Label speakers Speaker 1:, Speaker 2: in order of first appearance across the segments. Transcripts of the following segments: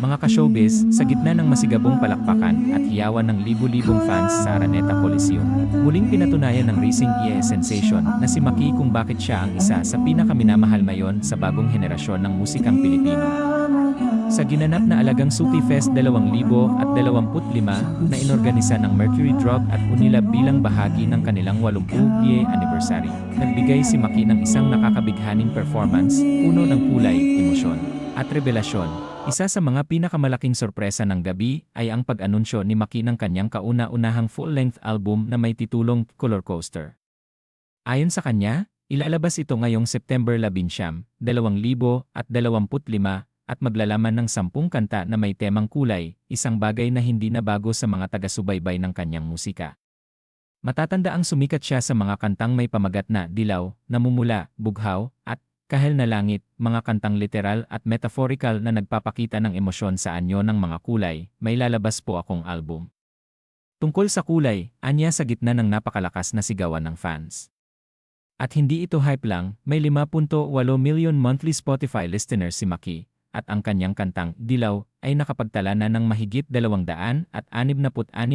Speaker 1: Mga ka-showbiz, sa gitna ng masigabong palakpakan at hiyawan ng libu-libong fans sa Araneta Coliseum, muling pinatunayan ng Rising EA sensation na si Maki kung bakit siya ang isa sa pinakaminamahal ngayon sa bagong henerasyon ng musikang Pilipino. Sa ginanap na Alagang Suki Fest 2025 na inorganisa ng Mercury Drug at Unilab bilang bahagi ng kanilang 80th EA anniversary, nagbigay si Maki ng isang nakakabighaning performance, puno ng kulay, emosyon, at revelasyon. Isa sa mga pinakamalaking sorpresa ng gabi ay ang pag-anunsyo ni Maki ng kanyang kauna-unahang full-length album na may titulong Color Coaster. Ayon sa kanya, ilalabas ito ngayong September 11, 2025 at maglalaman ng 10 kanta na may temang kulay, isang bagay na hindi na bago sa mga taga-subaybay ng kanyang musika. Matatanda ang sumikat siya sa mga kantang may pamagat na Dilaw, Namumula, Bughaw, at Kahel na Langit, mga kantang literal at metaphorical na nagpapakita ng emosyon sa anyo ng mga kulay. May lalabas po akong album. Tungkol sa kulay, anya sa gitna ng napakalakas na sigawan ng fans. At hindi ito hype lang, may 5.8 million monthly Spotify listeners si Maki, at ang kanyang kantang Dilaw ay nakapagtala na ng mahigit 266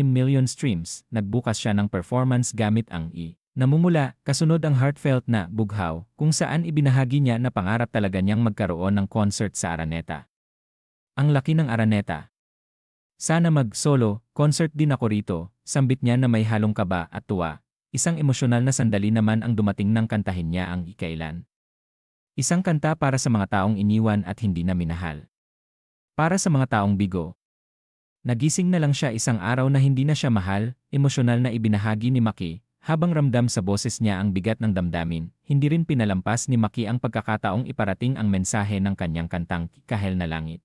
Speaker 1: million streams. Nagbukas siya ng performance gamit ang Namumula, kasunod ang heartfelt na Bughaw, kung saan ibinahagi niya na pangarap talaga niyang magkaroon ng concert sa Araneta. Ang laki ng Araneta. Sana mag-solo, concert din ako rito, sambit niya na may halong kaba at tuwa. Isang emosyonal na sandali naman ang dumating nang kantahin niya ang Ikailan. Isang kanta para sa mga taong iniwan at hindi na minahal. Para sa mga taong bigo. Nagising na lang siya isang araw na hindi na siya mahal, emosyonal na ibinahagi ni Maki. Habang ramdam sa boses niya ang bigat ng damdamin, hindi rin pinalampas ni Maki ang pagkakataong iparating ang mensahe ng kanyang kantang Kahel na Langit.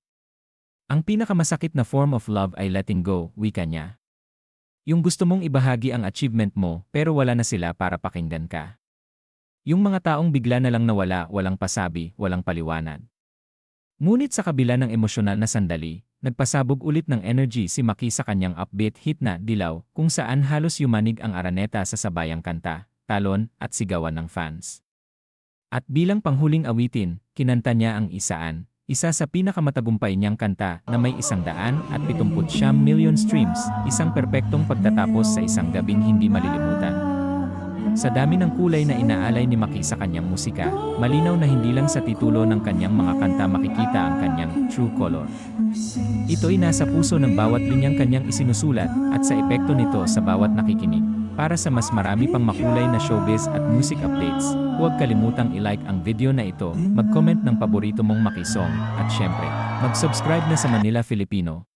Speaker 1: Ang pinakamasakit na form of love ay letting go, wika niya. Yung gusto mong ibahagi ang achievement mo pero wala na sila para pakinggan ka. Yung mga taong bigla na lang nawala, walang pasabi, walang paliwanag. Ngunit sa kabila ng emosyonal na sandali, nagpasabog ulit ng energy si Maki sa kanyang upbeat hit na Dilaw, kung saan halos yumanig ang Araneta sa sabayang kanta, talon at sigawan ng fans. At bilang panghuling awitin, kinanta niya ang Isaan, isa sa pinakamatagumpay niyang kanta na may 179 million streams, isang perpektong pagtatapos sa isang gabing hindi malilimutan. Sa dami ng kulay na inaalay ni Maki sa kanyang musika, malinaw na hindi lang sa titulo ng kanyang mga kanta makikita ang kanyang true color. Ito'y nasa puso ng bawat linyang kanyang isinusulat at sa epekto nito sa bawat nakikinig. Para sa mas marami pang makulay na showbiz at music updates, huwag kalimutang i-like ang video na ito, mag-comment ng paborito mong Maki song, at syempre, mag-subscribe na sa Manila Filipino.